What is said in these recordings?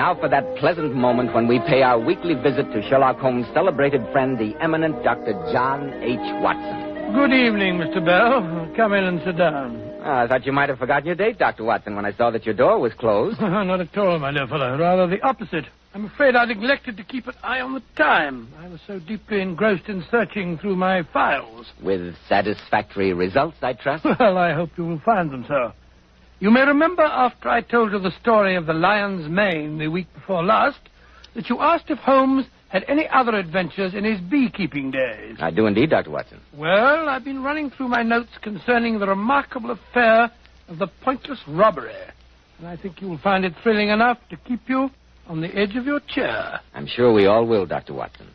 now for that pleasant moment when we pay our weekly visit to Sherlock Holmes' celebrated friend, the eminent Dr. John H. Watson. Good evening, Mr. Bell. Come in and sit down. I thought you might have forgotten your date, Dr. Watson, when I saw that your door was closed. Not at all, my dear fellow. Rather the opposite. I'm afraid I neglected to keep an eye on the time. I was so deeply engrossed in searching through my files. With satisfactory results, I trust? Well, I hope you will find them, sir. You may remember after I told you the story of the lion's mane the week before last, that you asked if Holmes had any other adventures in his beekeeping days. I do indeed, Dr. Watson. Well, I've been running through my notes concerning the remarkable affair of the pointless robbery. And I think you will find it thrilling enough to keep you on the edge of your chair. I'm sure we all will, Dr. Watson.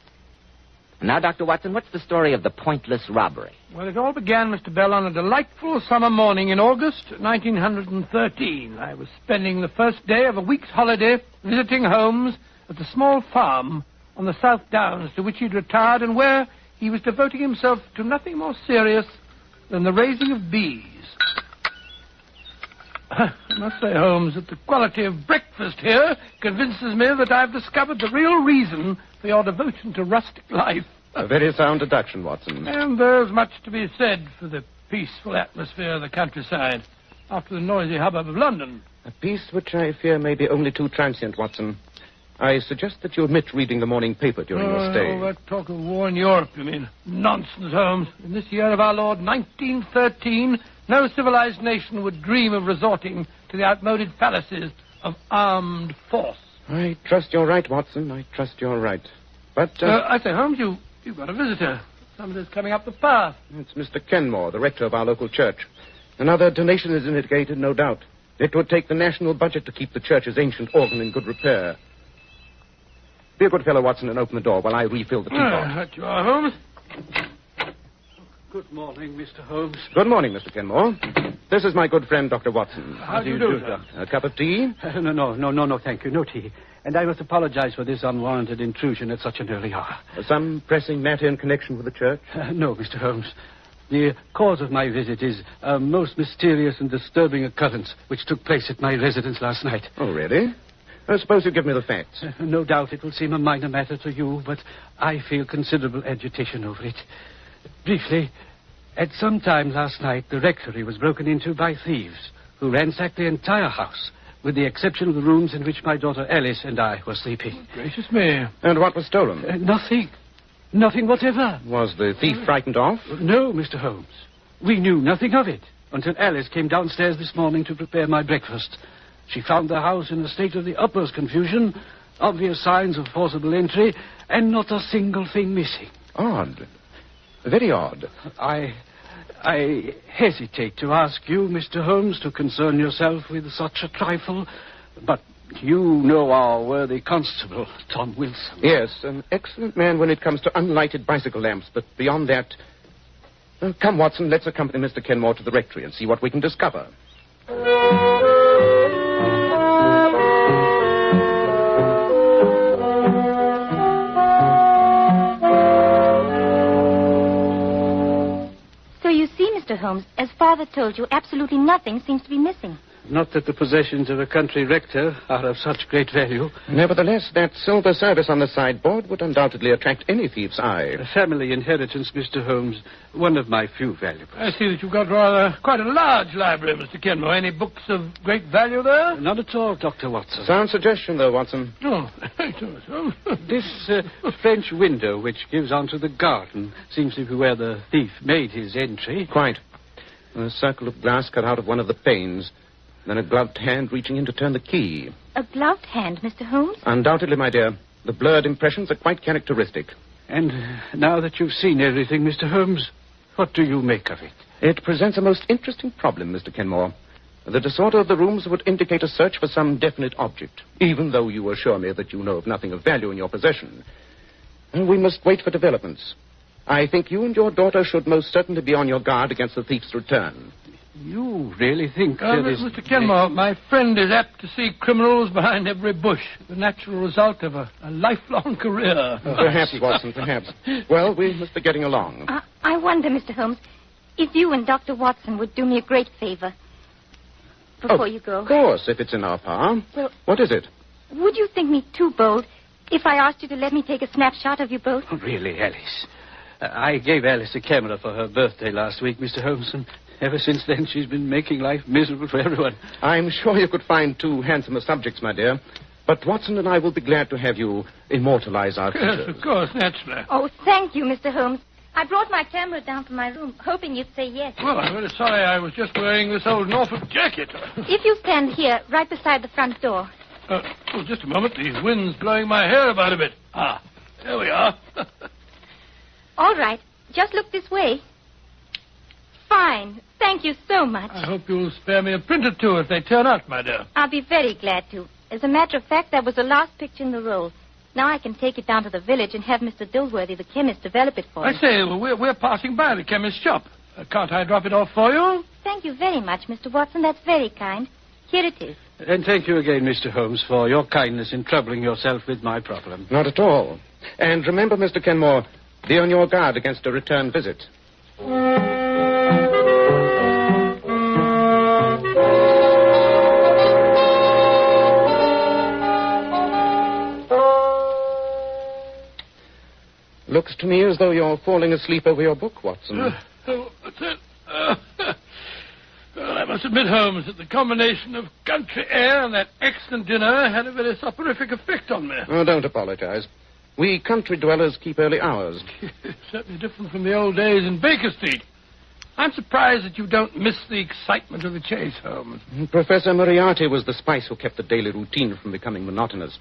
Now, Dr. Watson, what's the story of the pointless robbery? Well, it all began, Mr. Bell, on a delightful summer morning in August 1913. I was spending the first day of a week's holiday visiting Holmes at the small farm on the South Downs to which he'd retired and where he was devoting himself to nothing more serious than the raising of bees. I must say, Holmes, that the quality of breakfast here convinces me that I've discovered the real reason for your devotion to rustic life. A very sound deduction, Watson. And there's much to be said for the peaceful atmosphere of the countryside after the noisy hubbub of London. A peace which I fear may be only too transient, Watson. I suggest that you omit reading the morning paper during your stay. Oh, that talk of war in Europe, you mean? Nonsense, Holmes. In this year of our Lord, 1913, no civilized nation would dream of resorting to the outmoded fallacies of armed force. I trust you're right, Watson. I trust you're right. But, I say, Holmes, you've got a visitor. Somebody's coming up the path. It's Mr. Kenmore, the rector of our local church. Another donation is indicated, no doubt. It would take the national budget to keep the church's ancient organ in good repair. Be a good fellow, Watson, and open the door while I refill the teapot. That you are, Holmes. Good morning, Mr. Holmes. Good morning, Mr. Kenmore. This is my good friend, Dr. Watson. How do you do, sir? A cup of tea? No, thank you. No tea. And I must apologize for this unwarranted intrusion at such an early hour. Some pressing matter in connection with the church? No, Mr. Holmes. The cause of my visit is a most mysterious and disturbing occurrence which took place at my residence last night. Oh, really? I suppose you give me the facts. No doubt it will seem a minor matter to you, but I feel considerable agitation over it. Briefly, at some time last night, the rectory was broken into by thieves who ransacked the entire house, with the exception of the rooms in which my daughter Alice and I were sleeping. Gracious me. And what was stolen? Nothing. Nothing whatever. Was the thief frightened off? No, Mr. Holmes. We knew nothing of it until Alice came downstairs this morning to prepare my breakfast. She found the house in a state of the utmost confusion, obvious signs of forcible entry, and not a single thing missing. Odd. Very odd. I hesitate to ask you, Mr. Holmes, to concern yourself with such a trifle, but you know our worthy constable, Tom Wilson. Yes, an excellent man when it comes to unlighted bicycle lamps, but beyond that... come, Watson, let's accompany Mr. Kenmore to the rectory and see what we can discover. Mr. Holmes, as Father told you, absolutely nothing seems to be missing. Not that the possessions of a country rector are of such great value. Nevertheless, that silver service on the sideboard would undoubtedly attract any thief's eye. A family inheritance, Mr. Holmes. One of my few valuables. I see that you've got quite a large library, Mr. Kenmore. Any books of great value there? Not at all, Dr. Watson. Sound suggestion, though, Watson. Oh, This French window, which gives onto the garden, seems to be where the thief made his entry. Quite. A circle of glass cut out of one of the panes. Then a gloved hand reaching in to turn the key. A gloved hand, Mr. Holmes? Undoubtedly, my dear. The blurred impressions are quite characteristic. And now that you've seen everything, Mr. Holmes, what do you make of it? It presents a most interesting problem, Mr. Kenmore. The disorder of the rooms would indicate a search for some definite object, even though you assure me that you know of nothing of value in your possession. And we must wait for developments. I think you and your daughter should most certainly be on your guard against the thief's return. You really think there is... Mr. Kenmore, my friend is apt to see criminals behind every bush, the natural result of a lifelong career. Perhaps, Watson, perhaps. Well, we must be getting along. I wonder, Mr. Holmes, if you and Dr. Watson would do me a great favor before you go. Of course, if it's in our power. Well, what is it? would you think me too bold if I asked you to let me take a snapshot of you both? Oh, really, Alice? I gave Alice a camera for her birthday last week, Mr. Holmes, and ever since then she's been making life miserable for everyone. I'm sure you could find two handsomer subjects, my dear. But Watson and I will be glad to have you immortalize our pictures. Yes, of course, naturally. Oh, thank you, Mr. Holmes. I brought my camera down from my room, hoping you'd say yes. Well, I'm very sorry. I was just wearing this old Norfolk jacket. If you stand here, right beside the front door. Just a moment. The wind's blowing my hair about a bit. Ah, there we are. All right. Just look this way. Fine. Thank you so much. I hope you'll spare me a print or two if they turn out, my dear. I'll be very glad to. As a matter of fact, that was the last picture in the roll. Now I can take it down to the village and have Mr. Dilworthy, the chemist, develop it for I me. say, well, we're passing by the chemist's shop. Can't I drop it off for you? Thank you very much, Mr. Watson. That's very kind. Here it is. And thank you again, Mr. Holmes, for your kindness in troubling yourself with my problem. Not at all. And remember, Mr. Kenmore, be on your guard against a return visit. Looks to me as though you're falling asleep over your book, Watson. What's it? Well, I must admit, Holmes, that the combination of country air and that excellent dinner had a very soporific effect on me. Oh, don't apologize. We country dwellers keep early hours. Certainly different from the old days in Baker Street. I'm surprised that you don't miss the excitement of the chase, Holmes. Professor Moriarty was the spice who kept the daily routine from becoming monotonous.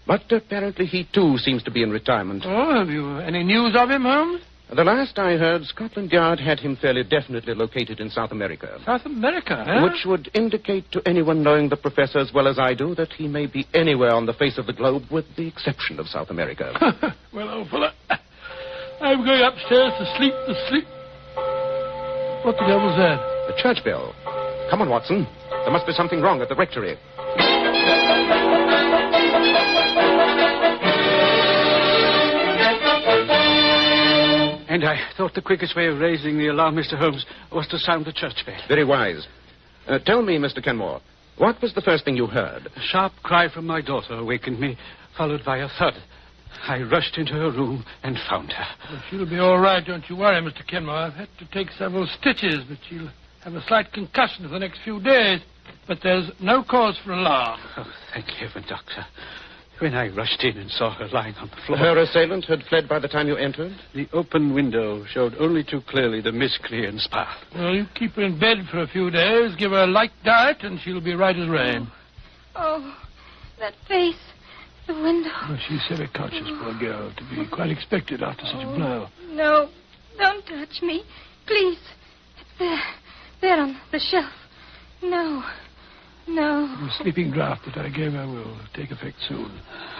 But apparently he, too, seems to be in retirement. Oh, have you any news of him, Holmes? The last I heard, Scotland Yard had him fairly definitely located in South America. South America, huh? Which would indicate to anyone knowing the professor as well as I do that he may be anywhere on the face of the globe with the exception of South America. Well, old fella, I'm going upstairs to sleep the sleep. What the devil's that? The church bell. Come on, Watson. There must be something wrong at the rectory. And I thought the quickest way of raising the alarm, Mr. Holmes, was to sound the church bell. Very wise. Tell me, Mr. Kenmore, what was the first thing you heard? A sharp cry from my daughter awakened me, followed by a thud. I rushed into her room and found her. Well, she'll be all right, don't you worry, Mr. Kenmore. I've had to take several stitches, but she'll have a slight concussion for the next few days. But there's no cause for alarm. Oh, thank heaven, Doctor. When I rushed in and saw her lying on the floor... Her assailant had fled by the time you entered? The open window showed only too clearly the miscreant's path. Well, you keep her in bed for a few days, give her a light diet, and she'll be right as rain. Oh, that face. The window. Well, she's semi-conscious, poor girl, to be quite expected after such a blow. No, don't touch me. Please. It's there. There on the shelf. No. The sleeping draught that I gave her will take effect soon.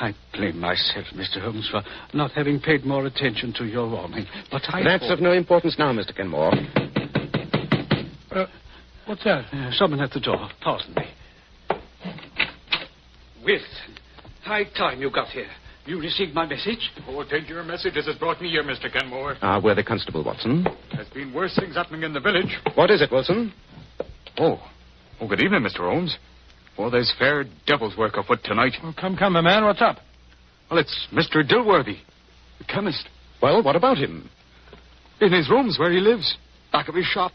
I blame myself, Mr. Holmes, for not having paid more attention to your warning. But That's of no importance now, Mr. Kenmore. What's that? Someone at the door. Pardon me. Wilson, high time you got here. You received my message? Oh, take your message as it brought me here, Mr. Kenmore. We're the constable, Watson. There's been worse things happening in the village. What is it, Wilson? Oh, good evening, Mr. Holmes. Well, there's fair devil's work afoot tonight. Well, come, my man. What's up? Well, it's Mr. Dilworthy, the chemist. Well, what about him? In his rooms where he lives, back of his shop.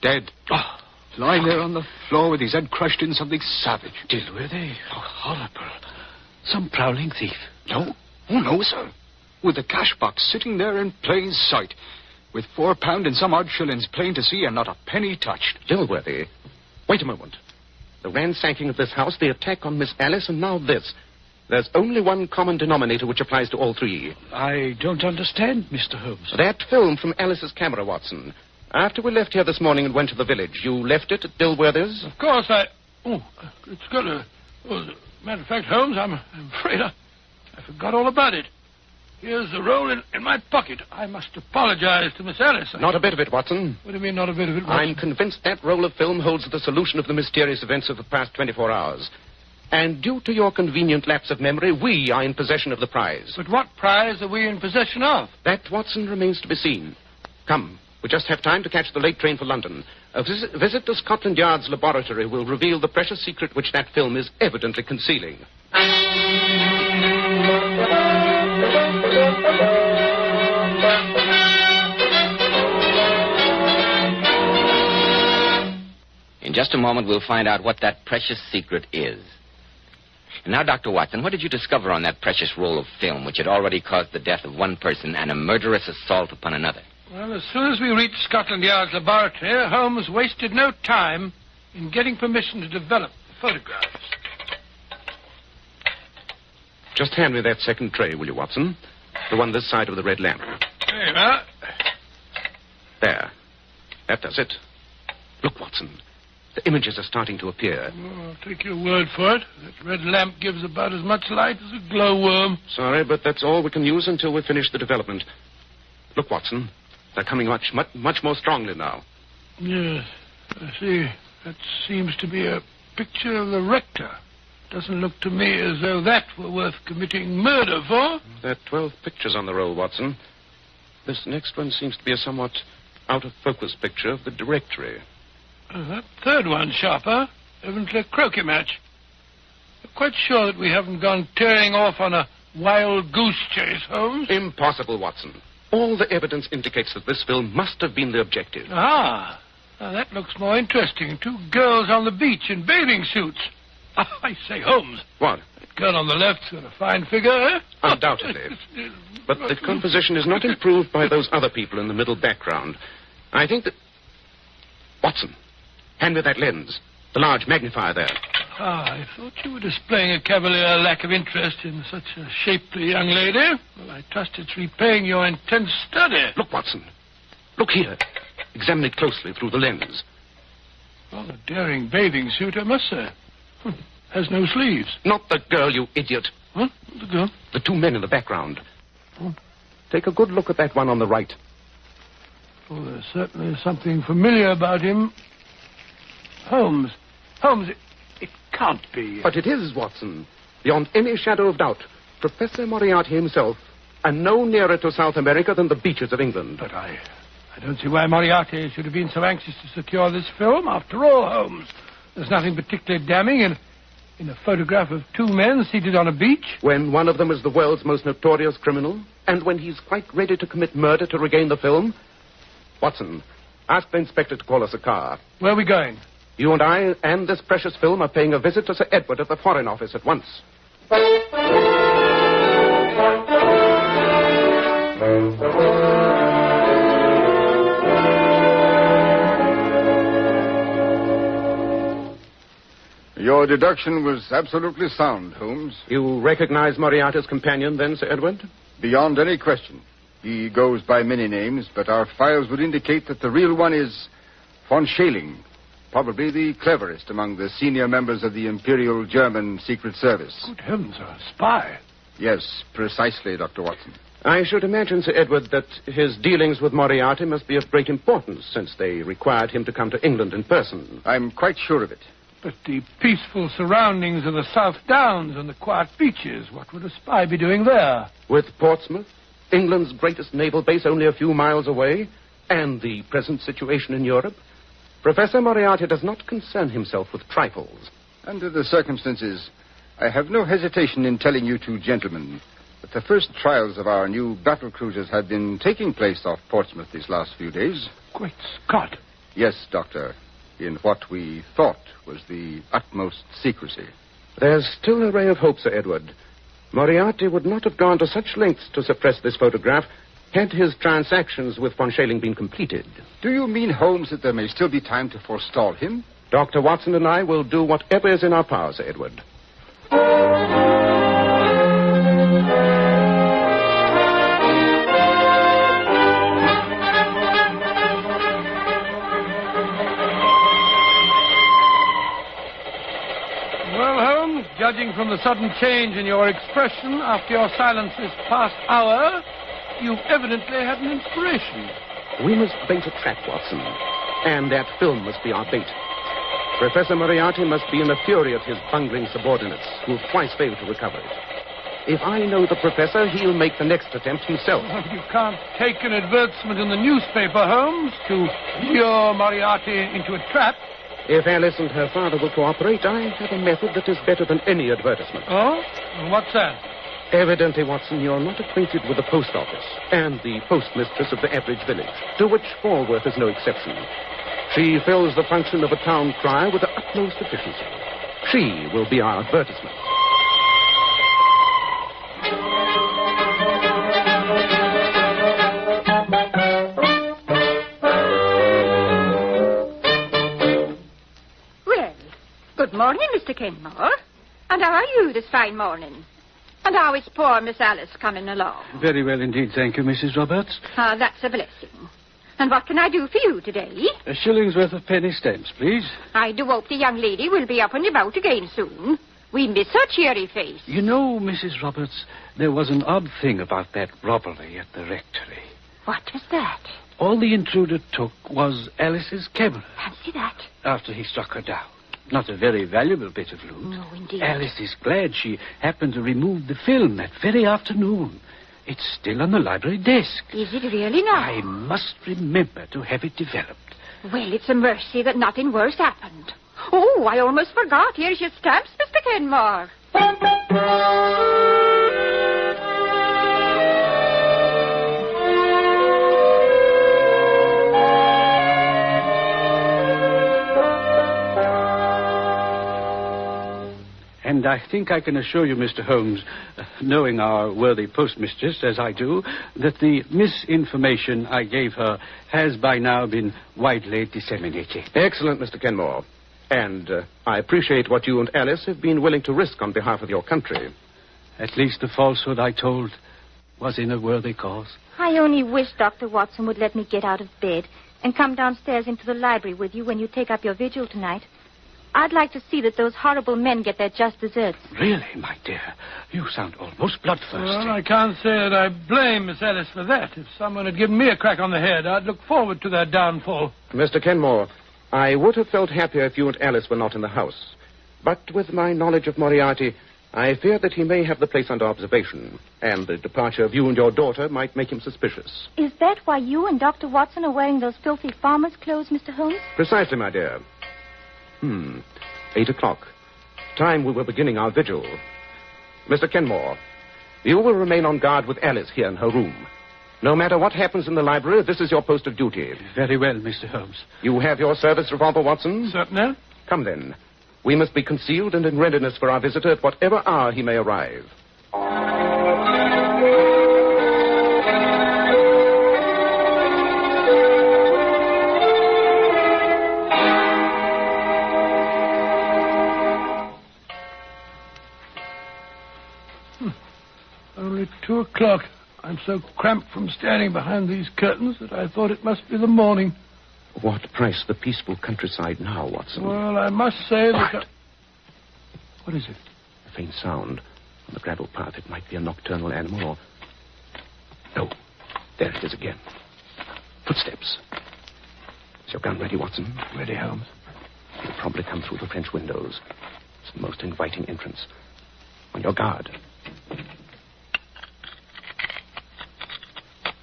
Dead. Oh, lying there on the floor with his head crushed in something savage. Dilworthy? Oh, horrible. Some prowling thief. No. Oh, no, sir. With the cash box sitting there in plain sight. With £4 and some odd shillings plain to see and not a penny touched. Dilworthy. Wait a moment. The ransacking of this house, the attack on Miss Alice, and now this. There's only one common denominator which applies to all three. I don't understand, Mr. Holmes. That film from Alice's camera, Watson. After we left here this morning and went to the village, you left it at Dilworthy's? Of course, it's got a... matter of fact, Holmes, I'm afraid I forgot all about it. Here's the roll in my pocket. I must apologize to Miss Alice. Not a bit of it, Watson. What do you mean, not a bit of it, Watson? I'm convinced that roll of film holds the solution of the mysterious events of the past 24 hours. And due to your convenient lapse of memory, we are in possession of the prize. But what prize are we in possession of? That, Watson, remains to be seen. Come, we just have time to catch the late train for London. A visit to Scotland Yard's laboratory will reveal the precious secret which that film is evidently concealing. In just a moment, we'll find out what that precious secret is. And now, Dr. Watson, what did you discover on that precious roll of film which had already caused the death of one person and a murderous assault upon another? Well, as soon as we reached Scotland Yard's laboratory, Holmes wasted no time in getting permission to develop the photographs. Just hand me that second tray, will you, Watson? The one this side of the red lamp. There you are. There. That does it. Look, Watson. The images are starting to appear. Oh, I'll take your word for it. That red lamp gives about as much light as a glowworm. Sorry, but that's all we can use until we finish the development. Look, Watson. They're coming much more strongly now. Yes, I see. That seems to be a picture of the rector. Doesn't look to me as though that were worth committing murder for. There are 12 pictures on the roll, Watson. This next one seems to be a somewhat out-of-focus picture of the directory. That third one, sharper. Evidently a croquet match. You're quite sure that we haven't gone tearing off on a wild goose chase, Holmes? Impossible, Watson. All the evidence indicates that this film must have been the objective. Ah, now that looks more interesting. Two girls on the beach in bathing suits. I say, Holmes. What? That girl on the left's got a fine figure, eh? Undoubtedly. But the composition is not improved by those other people in the middle background. I think that... Watson, hand me that lens. The large magnifier there. I thought you were displaying a cavalier lack of interest in such a shapely young lady. Well, I trust it's repaying your intense study. Look, Watson. Look here. Examine it closely through the lens. Well, a daring bathing suit, I must say. Has no sleeves. Not the girl, you idiot. What? The girl? The two men in the background. Oh. Take a good look at that one on the right. Oh, there's certainly something familiar about him. Holmes, it can't be. But it is, Watson. Beyond any shadow of doubt. Professor Moriarty himself. And no nearer to South America than the beaches of England. But I don't see why Moriarty should have been so anxious to secure this film. After all, Holmes, there's nothing particularly damning in a photograph of two men seated on a beach. When one of them is the world's most notorious criminal, and when he's quite ready to commit murder to regain the film. Watson, ask the inspector to call us a car. Where are we going? You and I and this precious film are paying a visit to Sir Edward at the Foreign Office at once. Your deduction was absolutely sound, Holmes. You recognize Moriarty's companion, then, Sir Edward? Beyond any question. He goes by many names, but our files would indicate that the real one is von Schäling, probably the cleverest among the senior members of the Imperial German Secret Service. Good heavens, a spy. Yes, precisely, Dr. Watson. I should imagine, Sir Edward, that his dealings with Moriarty must be of great importance, since they required him to come to England in person. I'm quite sure of it. But the peaceful surroundings of the South Downs and the quiet beaches, what would a spy be doing there? With Portsmouth, England's greatest naval base only a few miles away, and the present situation in Europe, Professor Moriarty does not concern himself with trifles. Under the circumstances, I have no hesitation in telling you two gentlemen that the first trials of our new battle cruisers have been taking place off Portsmouth these last few days. Great Scott. Yes, Doctor, in what we thought was the utmost secrecy. There's still a ray of hope, Sir Edward. Moriarty would not have gone to such lengths to suppress this photograph had his transactions with von Schäling been completed. Do you mean, Holmes, that there may still be time to forestall him? Dr. Watson and I will do whatever is in our power, Sir Edward. Judging from the sudden change in your expression after your silence this past hour, you've evidently had an inspiration. We must bait a trap, Watson. And that film must be our bait. Professor Moriarty must be in a fury at his bungling subordinates, who've twice failed to recover it. If I know the professor, he'll make the next attempt himself. Well, you can't take an advertisement in the newspaper, Holmes, to lure Moriarty into a trap. If Alice and her father will cooperate, I have a method that is better than any advertisement. Oh? What's that? Evidently, Watson, you're not acquainted with the post office and the postmistress of the average village, to which Falworth is no exception. She fills the function of a town crier with the utmost efficiency. She will be our advertisement. Well, good morning, Mr. Kenmore. And how are you this fine morning? And how is poor Miss Alice coming along? Very well indeed, thank you, Mrs. Roberts. Ah, that's a blessing. And what can I do for you today? A shilling's worth of penny stamps, please. I do hope the young lady will be up and about again soon. We miss her cheery face. You know, Mrs. Roberts, there was an odd thing about that robbery at the rectory. What was that? All the intruder took was Alice's camera Fancy that. after he struck her down. Not a very valuable bit of loot. No, indeed. Alice is glad she happened to remove the film that very afternoon. It's still on the library desk. Is it really now? I must remember to have it developed. Well, it's a mercy that nothing worse happened. Oh, I almost forgot. Here's your stamps, Mr. Kenmore. And I think I can assure you, Mr. Holmes, knowing our worthy postmistress as I do, that the misinformation I gave her has by now been widely disseminated. Excellent, Mr. Kenmore. And I appreciate what you and Alice have been willing to risk on behalf of your country. At least the falsehood I told was in a worthy cause. I only wish Dr. Watson would let me get out of bed and come downstairs into the library with you when you take up your vigil tonight. I'd like to see that those horrible men get their just deserts. Really, my dear, you sound almost bloodthirsty. Well, I can't say that I blame Miss Alice for that. If someone had given me a crack on the head, I'd look forward to their downfall. Mr. Kenmore, I would have felt happier if you and Alice were not in the house. But with my knowledge of Moriarty, I fear that he may have the place under observation, and the departure of you and your daughter might make him suspicious. Is that why you and Dr. Watson are wearing those filthy farmer's clothes, Mr. Holmes? Precisely, my dear. 8 o'clock. Time we were beginning our vigil. Mr. Kenmore, you will remain on guard with Alice here in her room. No matter what happens in the library, this is your post of duty. Very well, Mr. Holmes. You have your service revolver, Watson? Certainly. Come then. We must be concealed and in readiness for our visitor at whatever hour he may arrive. Only 2 o'clock. I'm so cramped from standing behind these curtains that I thought it must be the morning. What price the peaceful countryside now, Watson? Well, I must say that... Quiet. What is it? A faint sound on the gravel path. It might be a nocturnal animal or... No. There it is again. Footsteps. Is your gun ready, Watson? Ready, Holmes. He'll probably come through the French windows. It's the most inviting entrance. On your guard.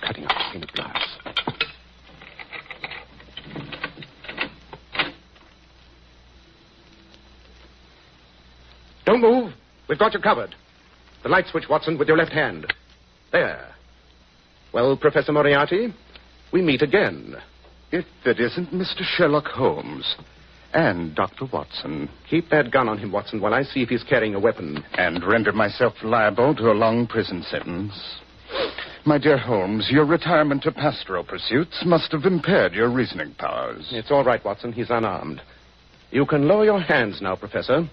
Cutting up a pane of glass. Don't move. We've got you covered. The light switch, Watson, with your left hand. There. Well, Professor Moriarty, we meet again. If it isn't Mr. Sherlock Holmes and Dr. Watson. Keep that gun on him, Watson, while I see if he's carrying a weapon. And render myself liable to a long prison sentence. My dear Holmes, your retirement to pastoral pursuits must have impaired your reasoning powers. It's all right, Watson. He's unarmed. You can lower your hands now, Professor.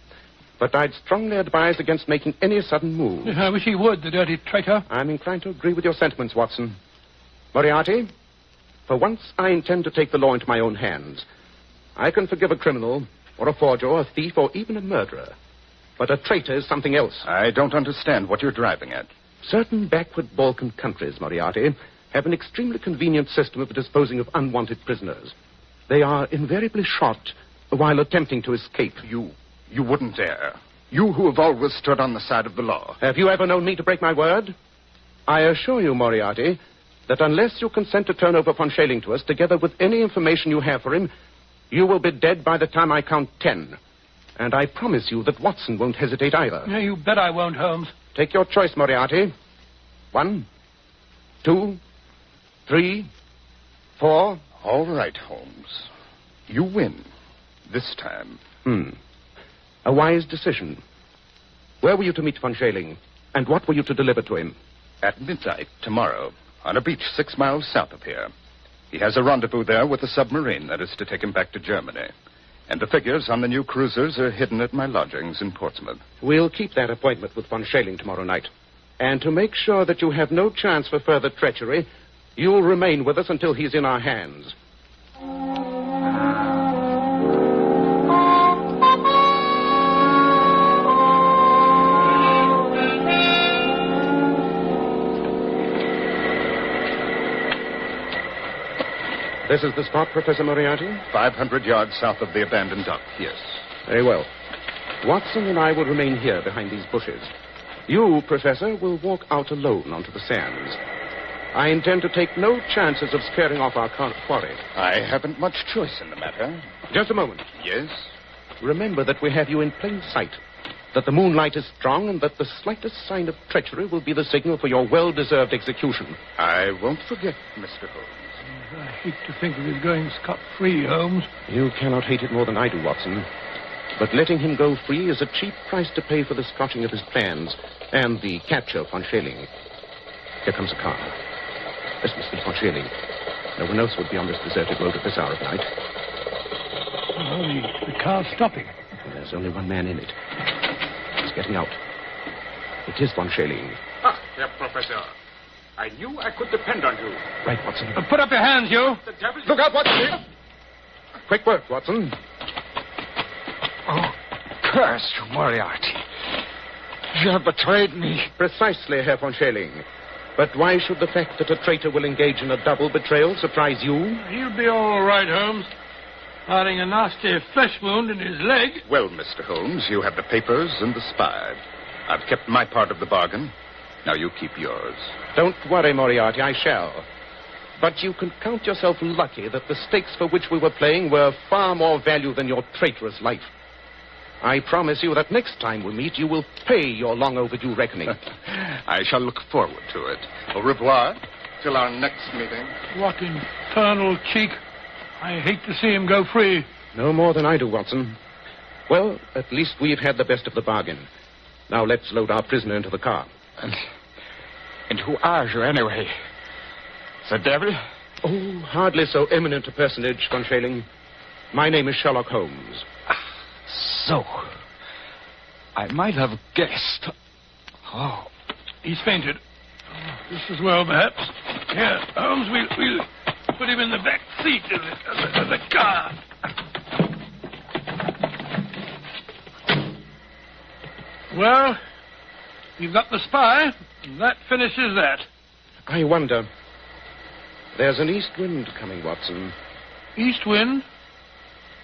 But I'd strongly advise against making any sudden move. I wish he would, the dirty traitor. I'm inclined to agree with your sentiments, Watson. Moriarty, for once I intend to take the law into my own hands. I can forgive a criminal, or a forger, or a thief, or even a murderer. But a traitor is something else. I don't understand what you're driving at. Certain backward Balkan countries, Moriarty, have an extremely convenient system of disposing of unwanted prisoners. They are invariably shot while attempting to escape. You wouldn't dare. You who have always stood on the side of the law. Have you ever known me to break my word? I assure you, Moriarty, that unless you consent to turn over von Schailing to us, together with any information you have for him, You will be dead by the time I count 10. And I promise you that Watson won't hesitate either. Yeah, you bet I won't, Holmes. Take your choice, Moriarty. 1, 2, 3, 4. All right, Holmes. You win. This time. A wise decision. Where were you to meet von Schailing? And what were you to deliver to him? At midnight tomorrow, on a beach 6 miles south of here. He has a rendezvous there with a submarine that is to take him back to Germany. And the figures on the new cruisers are hidden at my lodgings in Portsmouth. We'll keep that appointment with von Schailing tomorrow night. And to make sure that you have no chance for further treachery, you'll remain with us until he's in our hands. This is the spot, Professor Moriarty? 500 yards south of the abandoned dock, yes. Very well. Watson and I will remain here behind these bushes. You, Professor, will walk out alone onto the sands. I intend to take no chances of scaring off our quarry. I haven't much choice in the matter. Just a moment. Yes? Remember that we have you in plain sight, that the moonlight is strong, and that the slightest sign of treachery will be the signal for your well-deserved execution. I won't forget, Mr. Holmes. I hate to think of his going scot-free, Holmes. You cannot hate it more than I do, Watson. But letting him go free is a cheap price to pay for the scotching of his plans and the capture of von Schailing. Here comes a car. This must be von Schailing. No one else would be on this deserted road at this hour of night. Oh, the car's stopping. There's only one man in it. He's getting out. It is von Schailing. Ah, Herr Professor. I knew I could depend on you. Right, Watson. Put up your hands, you. The devil... Look out, Watson! Quick work, Watson. Oh, curse you, Moriarty. You have betrayed me. Precisely, Herr von Schailing. But why should the fact that a traitor will engage in a double betrayal surprise you? He'll be all right, Holmes. Barring a nasty flesh wound in his leg. Well, Mr. Holmes, you have the papers and the spy. I've kept my part of the bargain. Now you keep yours. Don't worry, Moriarty, I shall. But you can count yourself lucky that the stakes for which we were playing were far more value than your traitorous life. I promise you that next time we meet, you will pay your long overdue reckoning. I shall look forward to it. Au revoir. Till our next meeting. What infernal cheek. I hate to see him go free. No more than I do, Watson. Well, at least we've had the best of the bargain. Now let's load our prisoner into the car. And who are you, anyway? The devil? Oh, hardly so eminent a personage, von Schailing. My name is Sherlock Holmes. So, I might have guessed. Oh. He's fainted. Oh, just as well, perhaps. Here, Holmes, we'll put him in the back seat of the car. Well, you've got the spy, and that finishes that. I wonder. There's an east wind coming, Watson. East wind?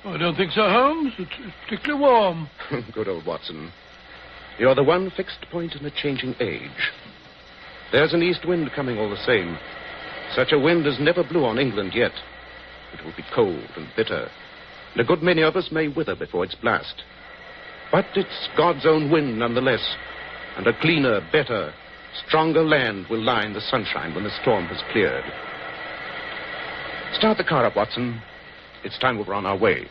Oh, I don't think so, Holmes. It's particularly warm. Good old Watson. You're the one fixed point in a changing age. There's an east wind coming all the same. Such a wind as never blew on England yet. It will be cold and bitter, and a good many of us may wither before its blast. But it's God's own wind nonetheless, and a cleaner, better, stronger land will lie in the sunshine when the storm has cleared. Start the car up, Watson. It's time we were on our way.